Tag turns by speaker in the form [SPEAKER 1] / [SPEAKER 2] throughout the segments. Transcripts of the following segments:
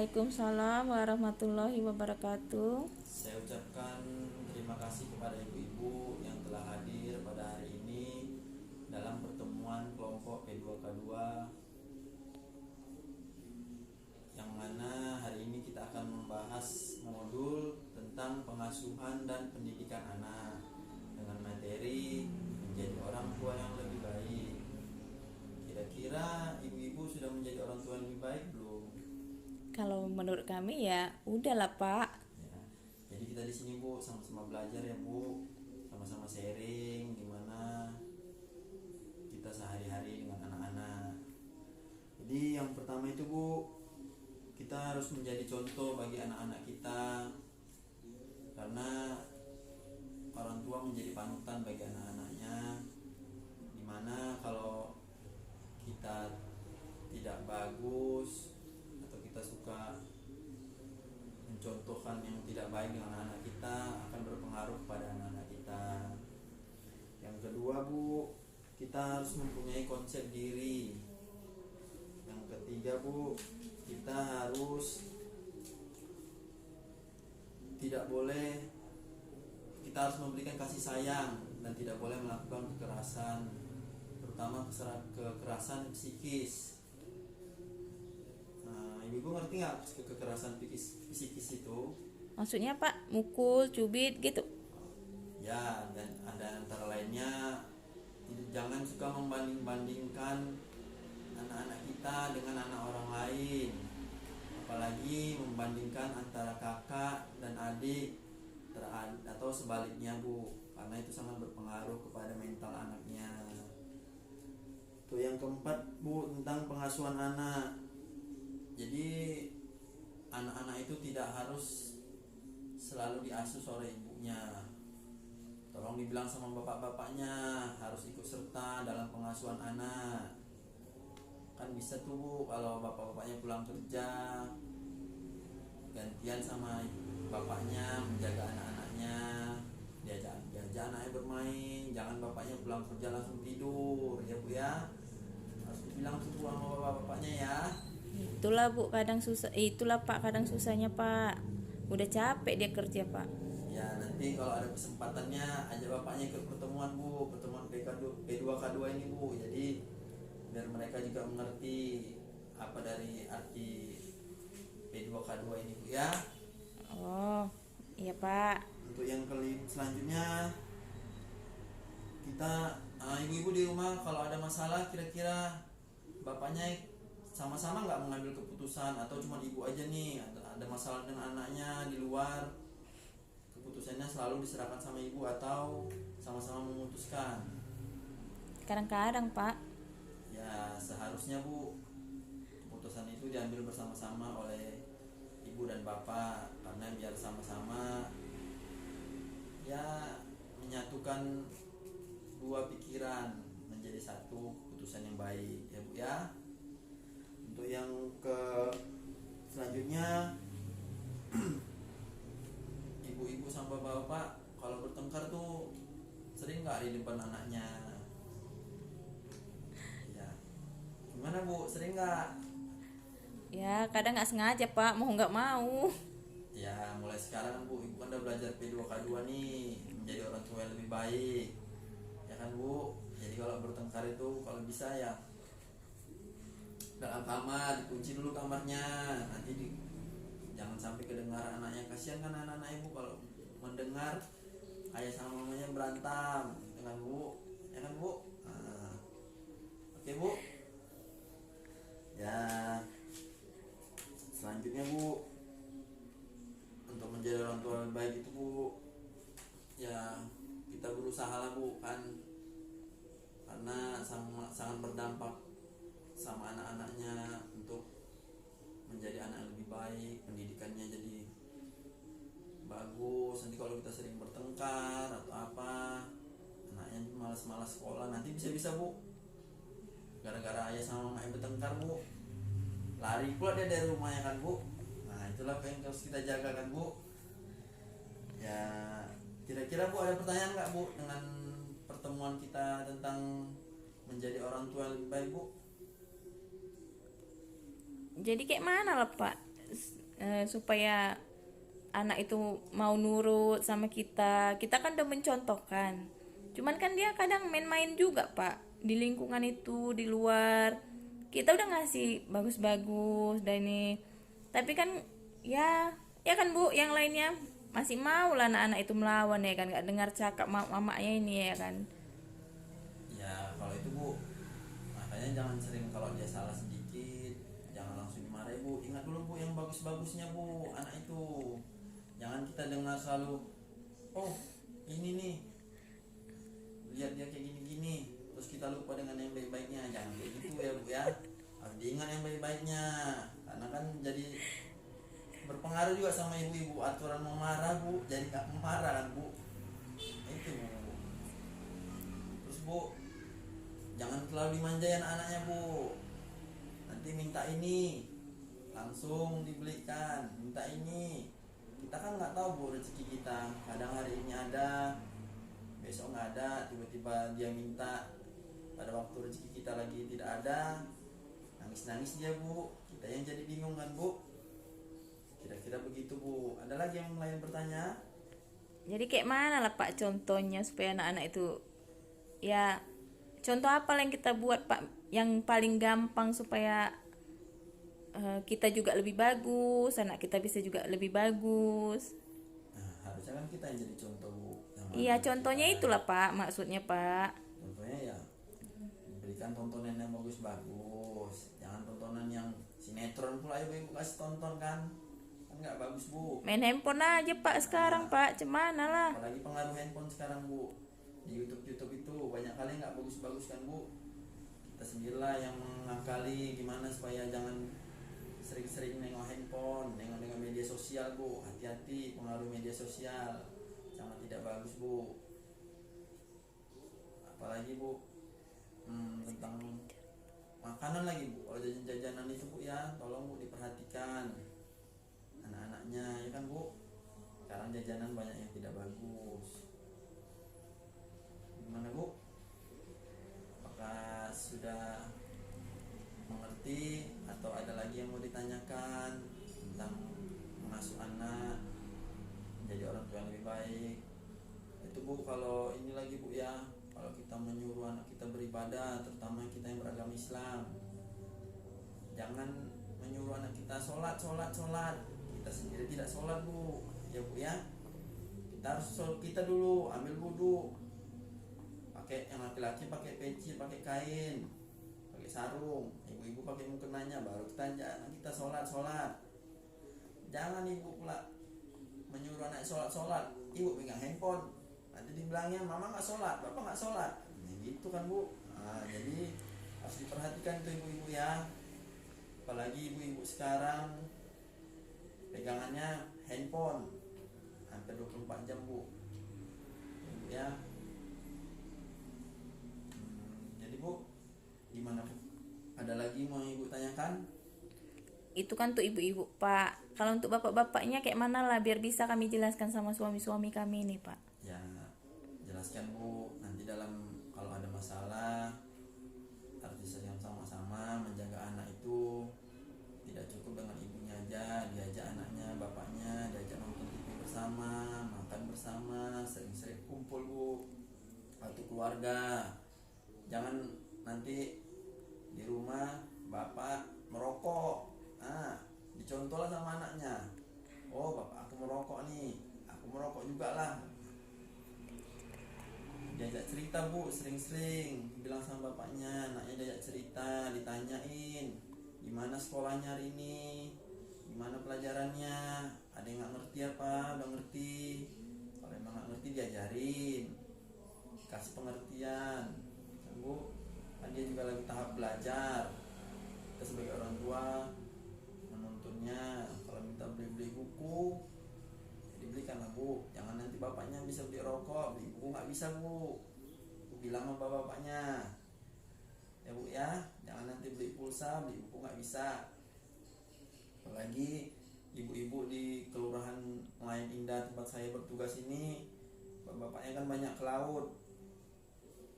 [SPEAKER 1] Waalaikumsalam warahmatullahi wabarakatuh.
[SPEAKER 2] Saya ucapkan terima kasih kepada ibu-ibu yang telah hadir pada hari ini dalam pertemuan kelompok P2K2, yang mana hari ini kita akan membahas modul tentang pengasuhan dan pendidikan anak dengan materi menjadi orang tua yang lebih baik. Kira-kira ibu-ibu sudah menjadi orang tua yang lebih baik belum?
[SPEAKER 1] Kalau menurut kami ya udahlah Pak.
[SPEAKER 2] Ya. Jadi kita di sini Bu sama-sama belajar ya Bu, sama-sama sharing gimana kita sehari-hari dengan anak-anak. Jadi yang pertama itu Bu, kita harus menjadi contoh bagi anak-anak kita, karena orang tua menjadi panutan bagi anak-anaknya. Dimana kalau kita tidak bagus atau kita suka mencontohkan yang tidak baik dengan anak-anak kita, akan berpengaruh pada anak-anak kita. Yang kedua Bu, kita harus mempunyai konsep diri. Yang ketiga Bu, kita harus kita harus memberikan kasih sayang dan tidak boleh melakukan kekerasan, terutama kekerasan psikis. Ibu ngerti nggak kekerasan psikis itu?
[SPEAKER 1] Maksudnya Pak, mukul, cubit gitu.
[SPEAKER 2] Ya, dan ada antara lainnya, jangan suka membanding-bandingkan anak-anak kita dengan anak orang lain, apalagi membandingkan antara kakak dan adik atau sebaliknya Bu, karena itu sangat berpengaruh kepada mental anaknya. Tuh yang keempat Bu, tentang pengasuhan anak. Jadi anak-anak itu tidak harus selalu diasuh oleh ibunya. Tolong dibilang sama bapak-bapaknya harus ikut serta dalam pengasuhan anak. Kan bisa tuh Bu, kalau bapak-bapaknya pulang kerja, gantian sama bapaknya menjaga anak-anaknya, diajak anaknya bermain. Jangan bapaknya pulang kerja langsung tidur ya Bu ya. Harus dibilang tuh sama bapak-bapaknya ya.
[SPEAKER 1] Itulah Bu, kadang susah. Itulah Pak, kadang susahnya Pak. Udah capek dia kerja Pak.
[SPEAKER 2] Ya nanti kalau ada kesempatannya ajak bapaknya ikut pertemuan Bu, pertemuan P2K2 ini Bu. Jadi biar mereka juga mengerti apa dari arti P2K2 ini Bu ya.
[SPEAKER 1] Oh, iya Pak.
[SPEAKER 2] Untuk yang selanjutnya, kita ibu-ibu di rumah kalau ada masalah, kira-kira bapaknya sama-sama nggak mengambil keputusan, atau cuma ibu aja nih ada masalah dengan anaknya di luar, keputusannya selalu diserahkan sama ibu atau sama-sama memutuskan?
[SPEAKER 1] Kadang-kadang Pak.
[SPEAKER 2] Ya seharusnya Bu, keputusan itu diambil bersama-sama oleh ibu dan bapak, karena biar sama-sama ya menyatukan dua pikiran menjadi satu keputusan yang baik ya Bu ya. Untuk yang selanjutnya, ibu-ibu sama bapak kalau bertengkar tuh sering nggak di depan anaknya? Ya, gimana Bu, sering nggak?
[SPEAKER 1] Ya kadang nggak sengaja Pak, mau nggak mau.
[SPEAKER 2] Ya mulai sekarang Bu, ibu kan udah belajar P2K2 nih, menjadi orang tua yang lebih baik ya kan Bu. Jadi kalau bertengkar itu kalau bisa ya dalam kamar, dikunci dulu kamarnya, nanti jangan sampai kedengaran anaknya. Kasihan kan anak-anak ibu kalau mendengar ayah sama mamanya berantem dengan Bu, ya kan Bu. Oke Bu. Ya selanjutnya Bu, untuk menjadi orang tua yang baik itu Bu, ya kita berusaha lah Bu kan, karena sangat berdampak sama anak-anaknya untuk menjadi anak yang lebih baik, pendidikannya jadi bagus. Nanti kalau kita sering bertengkar atau apa, anaknya malas-malas sekolah, nanti bisa-bisa Bu, gara-gara ayah sama mamanya bertengkar Bu, lari pula dia dari rumahnya kan Bu. Nah itulah yang harus kita jaga kan Bu. Ya kira-kira Bu ada pertanyaan nggak Bu dengan pertemuan kita tentang menjadi orang tua yang lebih baik Bu?
[SPEAKER 1] Jadi kayak mana lah Pak? supaya anak itu mau nurut sama kita. Kita kan udah mencontohkan. Cuman kan dia kadang main-main juga, Pak. Di lingkungan itu, di luar. Kita udah ngasih bagus-bagus dan ini. Tapi kan ya, ya kan Bu, yang lainnya masih mau lah anak-anak itu melawan ya kan, nggak dengar cakap mamanya ini ya kan.
[SPEAKER 2] Ya kalau itu Bu, makanya jangan sering kalau dia salah sedikit jangan langsung dimarahi Bu. Ingat dulu Bu yang bagus-bagusnya Bu anak itu. Jangan kita dengar selalu, oh ini nih lihat dia kayak gini-gini, terus kita lupa dengan yang baik-baiknya. Jangan kayak gitu ya Bu ya, harus diingat yang baik-baiknya, karena kan jadi berpengaruh juga sama ibu-ibu. Aturan memarah Bu, jadi gak memarah kan Bu, itu Bu. Terus Bu, jangan terlalu dimanjain anaknya Bu. Nanti minta ini langsung dibelikan, minta ini. Kita kan nggak tahu Bu rezeki kita. Kadang hari ini ada, besok nggak ada. Tiba-tiba dia minta pada waktu rezeki kita lagi tidak ada. Nangis-nangis dia Bu. Kita yang jadi bingung kan Bu. Kira-kira begitu Bu. Ada lagi yang lain bertanya?
[SPEAKER 1] Jadi kayak mana lah Pak contohnya supaya anak-anak itu, ya contoh apa yang kita buat Pak yang paling gampang supaya kita juga lebih bagus, anak kita bisa juga lebih bagus.
[SPEAKER 2] Nah, harusnya kan kita yang jadi contoh Bu.
[SPEAKER 1] Iya, contohnya itulah Pak, maksudnya Pak.
[SPEAKER 2] Contohnya ya berikan tontonan yang bagus-bagus. Jangan tontonan yang sinetron pula ibu kasih tonton kan nggak bagus Bu.
[SPEAKER 1] Main handphone aja Pak sekarang Pak, cemana lah.
[SPEAKER 2] Apalagi pengaruh handphone sekarang Bu. Di YouTube itu banyak kali nggak bagus-bagus kan Bu. Kita sendirilah yang mengakali gimana supaya jangan sering-sering nengok handphone, nengok media sosial Bu. Hati-hati pengaruh media sosial, sangat tidak bagus Bu. Apalagi Bu, tentang makanan lagi Bu. Kalau jajan-jajanan itu Bu ya, tolong Bu diperhatikan anak-anaknya ya kan Bu. Sekarang jajanan banyak yang tidak bagus. Gimana Bu? Apakah sudah mengerti atau ada lagi yang mau ditanyakan tentang mengasuh anak menjadi orang tua yang lebih baik? Itu Bu, kalau ini lagi Bu ya, kalau kita menyuruh anak kita beribadah, terutama kita yang beragama Islam, jangan menyuruh anak kita sholat. Kita sendiri tidak sholat Bu, ya Bu ya. Kita harus sholat kita dulu, ambil wudhu, pakai yang laki-laki pakai peci, pakai kain, pakai sarung. Ibu-ibu pakai mukenanya, baru kita anak kita sholat. Jangan ibu pula menyuruh anak sholat, ibu pegang handphone, nanti dibilangnya mama nggak sholat, bapak nggak sholat, gitu kan Bu. Nah, jadi harus diperhatikan tuh ibu-ibu ya. Apalagi ibu-ibu sekarang pegangannya handphone hampir 24 jam Bu, ibu ya. Jadi Bu, gimana Bu? Ada lagi mau ibu tanyakan?
[SPEAKER 1] Itu kan untuk ibu-ibu Pak. Kalau untuk bapak-bapaknya kayak mana lah biar bisa kami jelaskan sama suami-suami kami nih Pak.
[SPEAKER 2] Ya jelaskan Bu, nanti kalau ada masalah harus sama-sama menjaga anak itu. Tidak cukup dengan ibunya aja, diajak anaknya, bapaknya, diajak nonton TV bersama, makan bersama, sering-sering kumpul Bu, waktu keluarga. Jangan nanti di rumah bapak merokok, dicontoh lah sama anaknya. Oh bapak aku merokok nih, aku merokok juga lah. Diajak cerita Bu, sering-sering bilang sama bapaknya, anaknya diajak cerita, ditanyain gimana sekolahnya hari ini, gimana pelajarannya, ada yang nggak ngerti apa, udah ngerti. Kalau emang nggak ngerti diajarin, kasih pengertian kan Bu. Kan dia juga lagi tahap belajar. Kita sebagai orang tua menuntunnya, kalau minta beli buku dibelikan lah Bu. Jangan nanti bapaknya bisa beli rokok, beli buku nggak bisa Bu. Bilang sama bapaknya ya Bu ya, jangan nanti beli pulsa, beli buku nggak bisa. Apalagi ibu-ibu di kelurahan Nelayan Indah tempat saya bertugas ini, bapaknya kan banyak ke laut,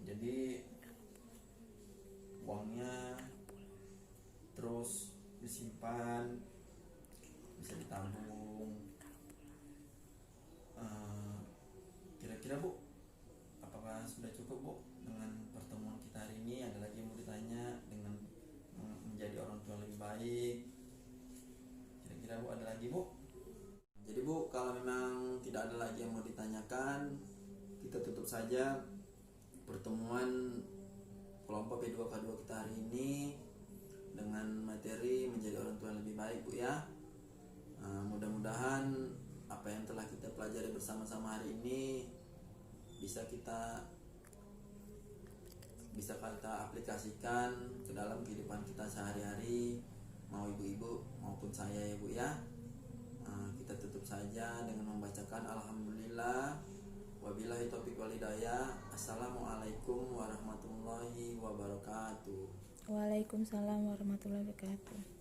[SPEAKER 2] jadi uangnya terus disimpan tabung. Kira-kira Bu, apakah sudah cukup Bu dengan pertemuan kita hari ini? Ada lagi yang mau ditanya dengan menjadi orang tua lebih baik? Kira-kira Bu ada lagi Bu? Jadi Bu, kalau memang tidak ada lagi yang mau ditanyakan, kita tutup saja pertemuan kelompok P2K2 kita hari ini dengan materi menjadi orang tua yang lebih baik Bu ya. Mudah-mudahan apa yang telah kita pelajari bersama-sama hari ini bisa kita aplikasikan ke dalam kehidupan kita sehari-hari, mau ibu-ibu maupun saya ya Bu ya. Kita tutup saja dengan membacakan alhamdulillah wabillahi taufiq wal hidayah. Assalamualaikum warahmatullahi wabarakatuh.
[SPEAKER 1] Waalaikumsalam warahmatullahi wabarakatuh.